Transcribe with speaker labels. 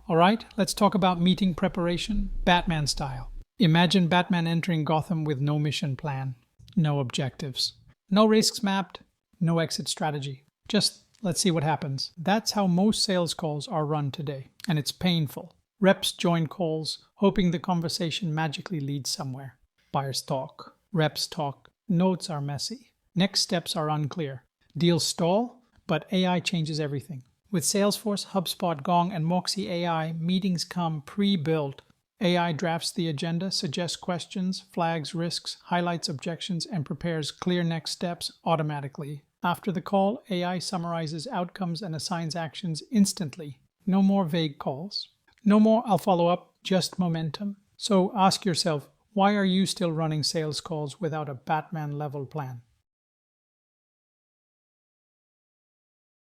Speaker 1: All right, let's talk about meeting preparation, Batman style. Imagine Batman entering Gotham with no mission plan, no objectives, no risks mapped, no exit strategy. Just let's see what happens. That's how most sales calls are run today, and it's painful. Reps join calls, hoping the conversation magically leads somewhere. Buyers talk, reps talk, notes are messy, next steps are unclear. Deals stall, but AI changes everything. With Salesforce, HubSpot, Gong, and Moksy.ai, meetings come pre-built. AI drafts the agenda, suggests questions, flags risks, highlights objections, and prepares clear next steps automatically. After the call, AI summarizes outcomes and assigns actions instantly. No more vague calls. No more "I'll follow up," just momentum. So ask yourself, why are you still running sales calls without a Batman-level plan?